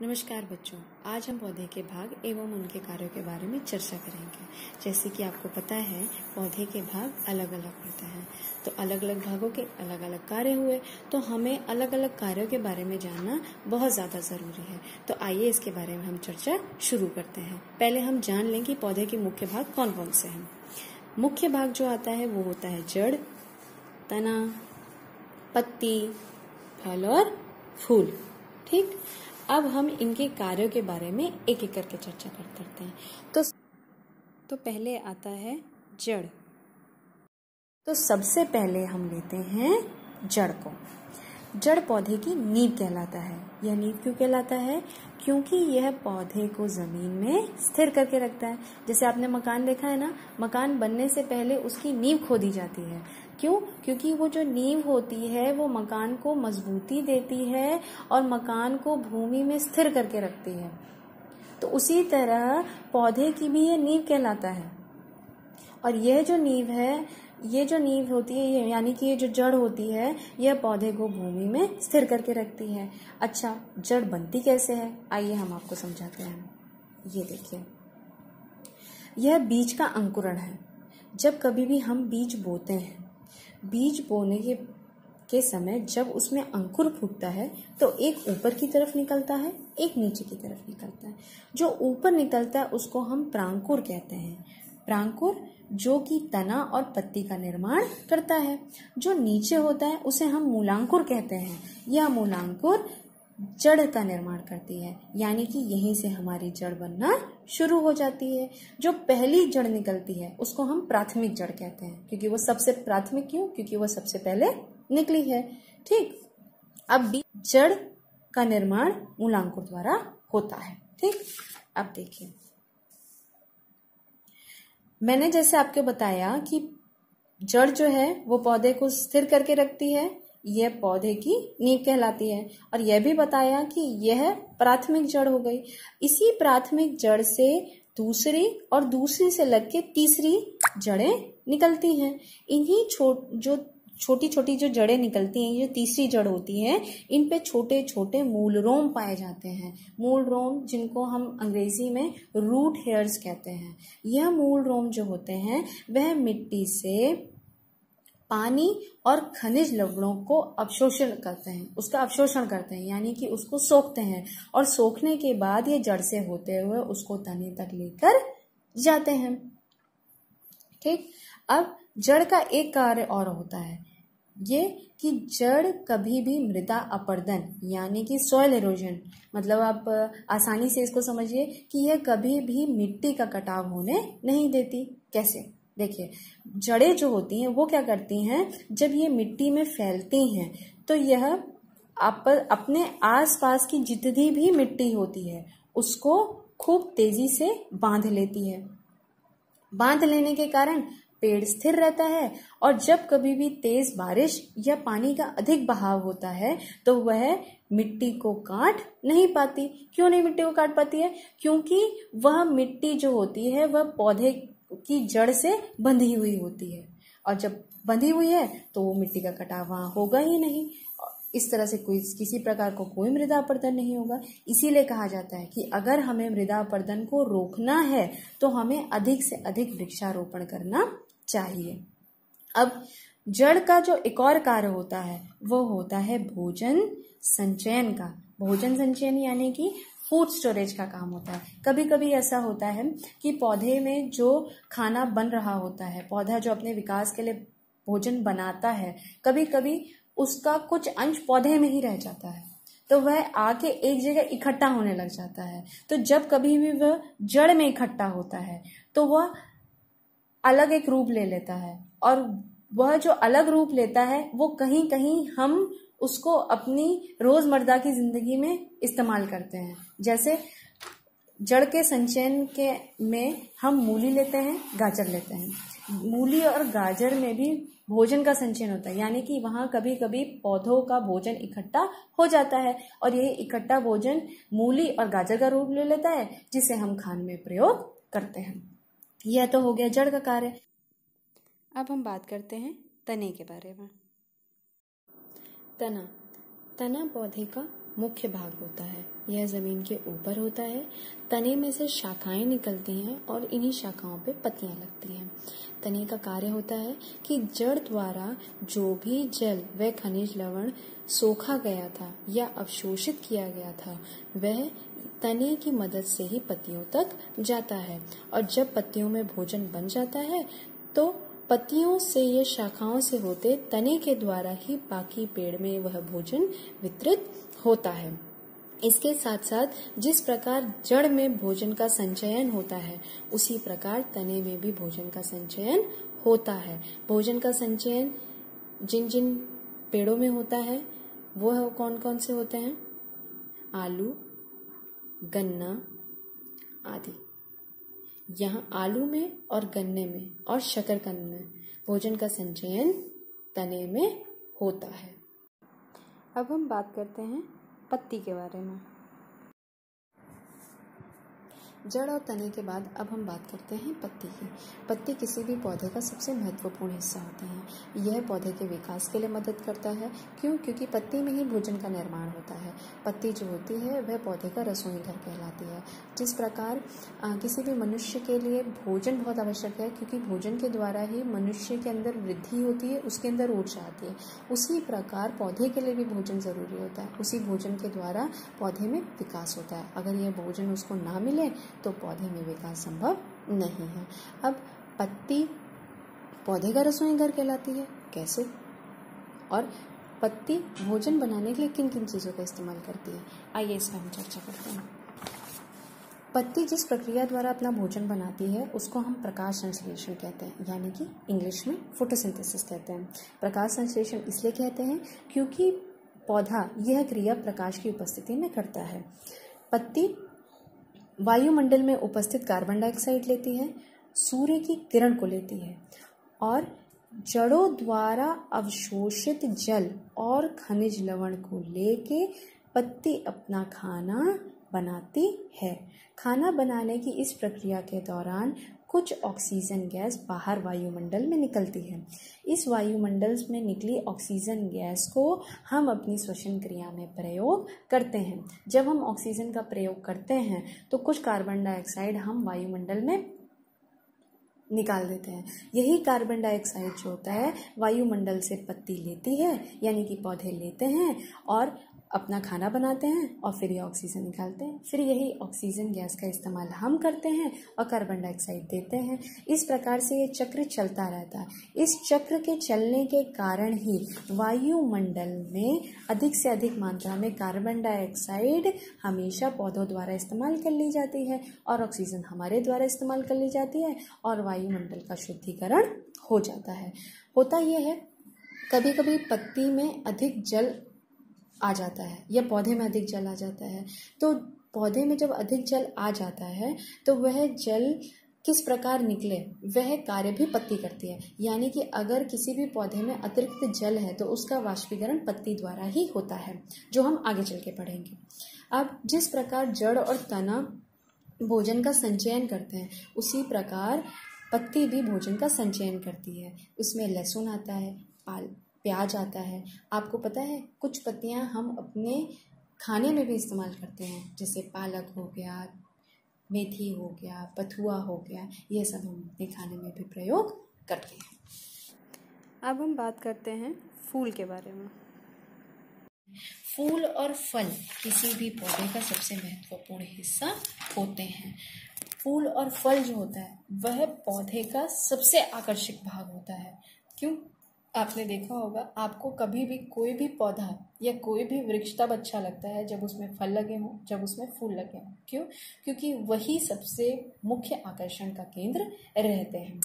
नमस्कार बच्चों, आज हम पौधे के भाग एवं उनके कार्यों के बारे में चर्चा करेंगे। जैसे कि आपको पता है, पौधे के भाग अलग अलग होते हैं, तो अलग अलग भागों के अलग अलग कार्य हुए, तो हमें अलग अलग कार्यों के बारे में जानना बहुत ज़्यादा ज़रूरी है। तो आइए इसके बारे में हम चर्चा शुरू करते हैं। पहले हम जान लें कि पौधे के मुख्य भाग कौन कौन से हैं। मुख्य भाग जो आता है वो होता है जड़, तना, पत्ती, फल और फूल। ठीक, अब हम इनके कार्यों के बारे में एक एक करके चर्चा करते हैं। तो पहले आता है जड़। तो सबसे पहले हम लेते हैं जड़ को। जड़ पौधे की नींव कहलाता है। यह नींव क्यों कहलाता है? क्योंकि यह पौधे को जमीन में स्थिर करके रखता है। जैसे आपने मकान देखा है ना, मकान बनने से पहले उसकी नींव खोदी जाती है। क्यों? क्योंकि वो जो नींव होती है वो मकान को मजबूती देती है और मकान को भूमि में स्थिर करके रखती है। तो उसी तरह पौधे की भी ये नींव कहलाता है। और यह जो नींव है, ये जो नींव होती है, यानी कि ये जो जड़ होती है, यह पौधे को भूमि में स्थिर करके रखती है। अच्छा, जड़ बनती कैसे है? आइए हम आपको समझाते हैं। ये देखिए, यह बीज का अंकुरण है। जब कभी भी हम बीज बोते हैं, बीज बोने के समय जब उसमें अंकुर फूटता है तो एक ऊपर की तरफ निकलता है, एक नीचे की तरफ निकलता है। जो ऊपर निकलता है उसको हम प्रांकुर कहते हैं। प्रांकुर जो कि तना और पत्ती का निर्माण करता है। जो नीचे होता है उसे हम मूलांकुर कहते हैं। यह मूलांकुर जड़ का निर्माण करती है, यानी कि यहीं से हमारी जड़ बनना शुरू हो जाती है। जो पहली जड़ निकलती है उसको हम प्राथमिक जड़ कहते हैं, क्योंकि वो सबसे प्राथमिक क्यों? क्योंकि वो सबसे पहले निकली है। ठीक, अब भी जड़ का निर्माण मूलांकुर द्वारा होता है। ठीक, अब देखिए, मैंने जैसे आपको बताया कि जड़ जो है वो पौधे को स्थिर करके रखती है, यह पौधे की नींव कहलाती है। और यह भी बताया कि यह प्राथमिक जड़ हो गई। इसी प्राथमिक जड़ से दूसरी और दूसरी से लगके तीसरी जड़ें निकलती हैं। इन्हीं जो छोटी छोटी जो जड़ें निकलती हैं, जो तीसरी जड़ होती है, इन पे छोटे छोटे मूल रोम पाए जाते हैं। मूल रोम, जिनको हम अंग्रेजी में रूट हेयर्स कहते हैं। यह मूल रोम जो होते हैं वह मिट्टी से पानी और खनिज लवणों को अवशोषण करते हैं, उसका अवशोषण करते हैं, यानी कि उसको सोखते हैं। और सोखने के बाद ये जड़ से होते हुए उसको तने तक लेकर जाते हैं। ठीक, अब जड़ का एक कार्य और होता है, ये कि जड़ कभी भी मृदा अपरदन, यानी कि सॉइल इरोजन, मतलब आप आसानी से इसको समझिए कि यह कभी भी मिट्टी का कटाव होने नहीं देती। कैसे? देखिए, जड़ें जो होती हैं वो क्या करती हैं, जब ये मिट्टी में फैलती हैं तो यह अपने आसपास की जितनी भी मिट्टी होती है उसको खूब तेजी से बांध लेती है। बांध लेने के कारण पेड़ स्थिर रहता है। और जब कभी भी तेज बारिश या पानी का अधिक बहाव होता है तो वह मिट्टी को काट नहीं पाती। क्यों नहीं मिट्टी को काट पाती है? क्योंकि वह मिट्टी जो होती है वह पौधे की जड़ से बंधी हुई होती है, और जब बंधी हुई है तो वो मिट्टी का कटाव वहां होगा ही नहीं। इस तरह से किसी प्रकार को कोई मृदा अपरदन नहीं होगा। इसीलिए कहा जाता है कि अगर हमें मृदा अपरदन को रोकना है तो हमें अधिक से अधिक वृक्षारोपण करना चाहिए। अब जड़ का जो एक और कार्य होता है वो होता है भोजन संचयन का। भोजन संचयन यानी कि फूड स्टोरेज का काम होता है। कभी कभी ऐसा होता है कि पौधे में जो खाना बन रहा होता है, पौधा जो अपने विकास के लिए भोजन बनाता है, कभी कभी उसका कुछ अंश पौधे में ही रह जाता है, तो वह आके एक जगह इकट्ठा होने लग जाता है। तो जब कभी भी वह जड़ में इकट्ठा होता है तो वह अलग एक रूप ले लेता है, और वह जो अलग रूप लेता है वो कहीं कहीं हम उसको अपनी रोजमर्रा की जिंदगी में इस्तेमाल करते हैं। जैसे जड़ के संचयन में हम मूली लेते हैं, गाजर लेते हैं। मूली और गाजर में भी भोजन का संचयन होता है, यानी कि वहां कभी कभी पौधों का भोजन इकट्ठा हो जाता है, और ये इकट्ठा भोजन मूली और गाजर का रूप ले लेता है, जिसे हम खाने में प्रयोग करते हैं। यह तो हो गया जड़ का कार्य। अब हम बात करते हैं तने के बारे में। तना पौधे का मुख्य भाग होता है। यह जमीन के ऊपर होता है। तने में से शाखाएं निकलती हैं और इन्हीं शाखाओं पे पत्तियां लगती हैं। तने का कार्य होता है कि जड़ द्वारा जो भी जल व खनिज लवण सोखा गया था या अवशोषित किया गया था वह तने की मदद से ही पत्तियों तक जाता है, और जब पत्तियों में भोजन बन जाता है तो पत्तियों से या शाखाओं से होते तने के द्वारा ही बाकी पेड़ में वह भोजन वितरित होता है। इसके साथ साथ जिस प्रकार जड़ में भोजन का संचयन होता है उसी प्रकार तने में भी भोजन का संचयन होता है। भोजन का संचयन जिन जिन पेड़ों में होता है वह कौन कौन से होते हैं? आलू, गन्ना आदि। यहाँ आलू में और गन्ने में और शकरकंद में भोजन का संचयन तने में होता है। अब हम बात करते हैं पत्ती के बारे में। जड़ और तने के बाद अब हम बात करते हैं पत्ती की। पत्ती किसी भी पौधे का सबसे महत्वपूर्ण हिस्सा होती है। यह पौधे के विकास के लिए मदद करता है। क्यों? क्योंकि पत्ती में ही भोजन का निर्माण होता है। पत्ती जो होती है वह पौधे का रसोई घर कहलाती है। जिस प्रकार किसी भी मनुष्य के लिए भोजन बहुत आवश्यक है, क्योंकि भोजन के द्वारा ही मनुष्य के अंदर वृद्धि होती है, उसके अंदर ऊर्जा आती है, उसी प्रकार पौधे के लिए भी भोजन जरूरी होता है। उसी भोजन के द्वारा पौधे में विकास होता है। अगर यह भोजन उसको ना मिले तो पौधे में विकास संभव नहीं है। अब पत्ती पौधे का रसोई घर कहलाती है। कैसे? और पत्ती भोजन बनाने के लिए किन किन चीजों का इस्तेमाल करती है, आइए इसमें हम चर्चा करते हैं। पत्ती जिस प्रक्रिया द्वारा अपना भोजन बनाती है उसको हम प्रकाश संश्लेषण कहते हैं, यानी कि इंग्लिश में फोटोसिंथेसिस कहते हैं। प्रकाश संश्लेषण इसलिए कहते हैं क्योंकि पौधा यह क्रिया प्रकाश की उपस्थिति में करता है। पत्ती वायुमंडल में उपस्थित कार्बन डाइऑक्साइड लेती है, सूर्य की किरण को लेती है और जड़ों द्वारा अवशोषित जल और खनिज लवण को लेके पत्ती अपना खाना बनाती है। खाना बनाने की इस प्रक्रिया के दौरान कुछ ऑक्सीजन गैस बाहर वायुमंडल में निकलती है। इस वायुमंडल में निकली ऑक्सीजन गैस को हम अपनी श्वसन क्रिया में प्रयोग करते हैं। जब हम ऑक्सीजन का प्रयोग करते हैं तो कुछ कार्बन डाइऑक्साइड हम वायुमंडल में निकाल देते हैं। यही कार्बन डाइऑक्साइड जो होता है वायुमंडल से पत्ती लेती है, यानी कि पौधे लेते हैं और अपना खाना बनाते हैं और फिर ये ऑक्सीजन निकालते हैं। फिर यही ऑक्सीजन गैस का इस्तेमाल हम करते हैं और कार्बन डाइऑक्साइड देते हैं। इस प्रकार से ये चक्र चलता रहता है। इस चक्र के चलने के कारण ही वायुमंडल में अधिक से अधिक मात्रा में कार्बन डाइऑक्साइड हमेशा पौधों द्वारा इस्तेमाल कर ली जाती है और ऑक्सीजन हमारे द्वारा इस्तेमाल कर ली जाती है और वायुमंडल का शुद्धिकरण हो जाता है। होता यह है कभी कभी पत्ती में अधिक जल आ जाता है या पौधे में अधिक जल आ जाता है, तो पौधे में जब अधिक जल आ जाता है तो वह जल किस प्रकार निकले वह कार्य भी पत्ती करती है। यानी कि अगर किसी भी पौधे में अतिरिक्त जल है तो उसका वाष्पीकरण पत्ती द्वारा ही होता है, जो हम आगे चल के पढ़ेंगे। अब जिस प्रकार जड़ और तना भोजन का संचयन करते हैं उसी प्रकार पत्ती भी भोजन का संचयन करती है। उसमें लहसुन आता है, प्याज आता है। आपको पता है कुछ पत्तियां हम अपने खाने में भी इस्तेमाल करते हैं, जैसे पालक हो गया, मेथी हो गया, बथुआ हो गया, ये सब हम अपने खाने में भी प्रयोग करते हैं। अब हम बात करते हैं फूल के बारे में। फूल और फल किसी भी पौधे का सबसे महत्वपूर्ण हिस्सा होते हैं। फूल और फल जो होता है वह पौधे का सबसे आकर्षक भाग होता है। क्यों? आपने देखा होगा, आपको कभी भी कोई भी पौधा या कोई भी वृक्ष तब अच्छा लगता है जब उसमें फल लगे हों, जब उसमें फूल लगे हों। क्यों? क्योंकि वही सबसे मुख्य आकर्षण का केंद्र रहते हैं।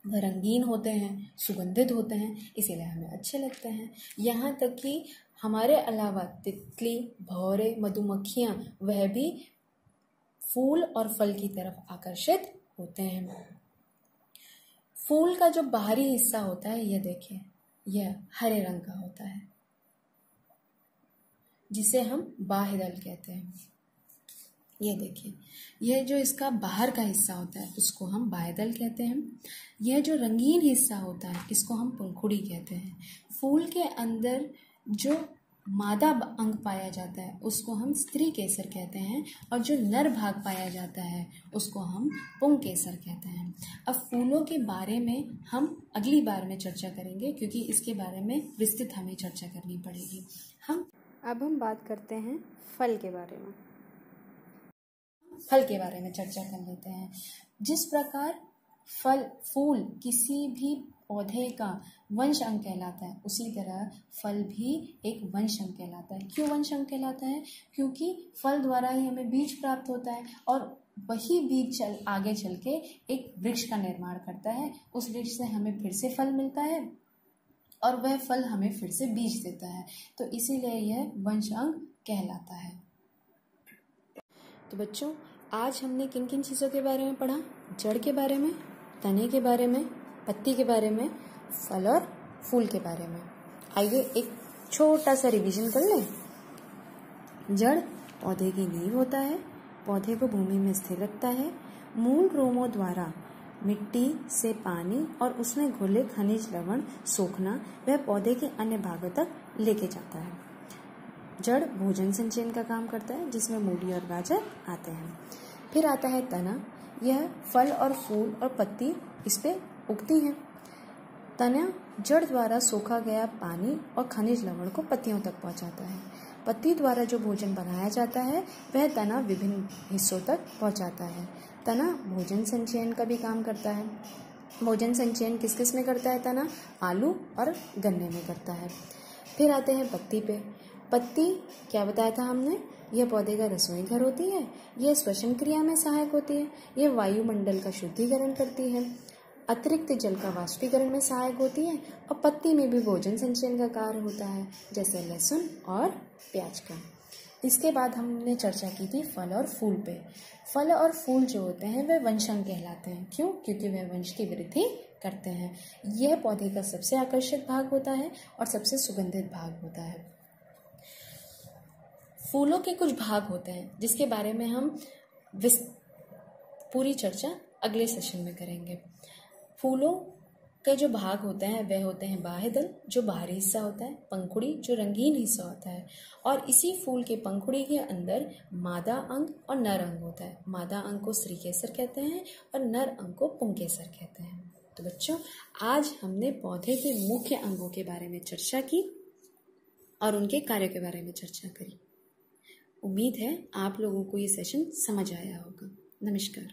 वह रंगीन होते हैं, सुगंधित होते हैं, इसीलिए हमें अच्छे लगते हैं। यहाँ तक कि हमारे अलावा तितली, भौरे, मधुमक्खियाँ वह भी फूल और फल की तरफ आकर्षित होते हैं। फूल का जो बाहरी हिस्सा होता है यह देखिए, यह हरे रंग का होता है जिसे हम बाह्यदल कहते हैं। ये देखिए, यह जो इसका बाहर का हिस्सा होता है उसको हम बाह्यदल कहते हैं। यह जो रंगीन हिस्सा होता है इसको हम पंखुड़ी कहते हैं। फूल के अंदर जो मादा अंग पाया जाता है उसको हम स्त्री केसर कहते हैं, और जो नर भाग पाया जाता है उसको हम पुंग केसर कहते हैं। अब फूलों के बारे में हम अगली बार में चर्चा करेंगे, क्योंकि इसके बारे में विस्तृत हमें चर्चा करनी पड़ेगी। अब हम बात करते हैं फल के बारे में। फल के बारे में चर्चा कर लेते हैं। जिस प्रकार फूल किसी भी पौधे का वंश अंग कहलाता है, उसी तरह फल भी एक वंश अंग कहलाता है। क्यों वंश अंग कहलाता है? क्योंकि फल द्वारा ही हमें बीज प्राप्त होता है, और वही बीज आगे चल के एक वृक्ष का निर्माण करता है। उस वृक्ष से हमें फिर से फल मिलता है, और वह फल हमें फिर से बीज देता है। तो इसीलिए यह वंश अंग कहलाता है। तो बच्चों, आज हमने किन किन चीज़ों के बारे में पढ़ा? जड़ के बारे में, तने के बारे में, पत्ती के बारे में, फल और फूल के बारे में। आइए एक छोटा सा रिवीजन कर लें। जड़ पौधे की नींव होता है, पौधे को भूमि में स्थिर रखता है, मूल रोमों द्वारा मिट्टी से पानी और उसमें घुले खनिज लवण सोखना वह पौधे के अन्य भागों तक लेके जाता है। जड़ भोजन संचयन का काम करता है, जिसमें मूली और गाजर आते हैं। फिर आता है तना। यह फल और फूल और पत्ती इस पे उगती हैं। तना जड़ द्वारा सोखा गया पानी और खनिज लवण को पत्तियों तक पहुंचाता है। पत्ती द्वारा जो भोजन बनाया जाता है वह तना विभिन्न हिस्सों तक पहुंचाता है। तना भोजन संचयन का भी काम करता है। भोजन संचयन किस किस में करता है तना? आलू और गन्ने में करता है। फिर आते हैं पत्ती पे। पत्ती क्या बताया था हमने? यह पौधे का रसोई घर होती है। यह श्वसन क्रिया में सहायक होती है। यह वायुमंडल का शुद्धिकरण करती है, अतिरिक्त जल का वाष्पीकरण में सहायक होती है, और पत्ती में भी भोजन संचयन का कार्य होता है, जैसे लहसुन और प्याज का। इसके बाद हमने चर्चा की थी फल और फूल पे। फल और फूल जो होते हैं वे वंशांग कहलाते हैं। क्यों? क्योंकि वह वंश की वृद्धि करते हैं। यह पौधे का सबसे आकर्षक भाग होता है और सबसे सुगंधित भाग होता है। फूलों के कुछ भाग होते हैं जिसके बारे में हम पूरी चर्चा अगले सेशन में करेंगे। फूलों के जो भाग होते हैं वह होते हैं बाह्य दल, जो बाहरी हिस्सा होता है, पंखुड़ी जो रंगीन हिस्सा होता है, और इसी फूल के पंखुड़ी के अंदर मादा अंग और नर अंग होता है। मादा अंग को स्त्री केसर कहते हैं और नर अंग को पुंग केसर कहते हैं। तो बच्चों, आज हमने पौधे के मुख्य अंगों के बारे में चर्चा की और उनके कार्य के बारे में चर्चा करी। उम्मीद है आप लोगों को ये सेशन समझ आया होगा। नमस्कार।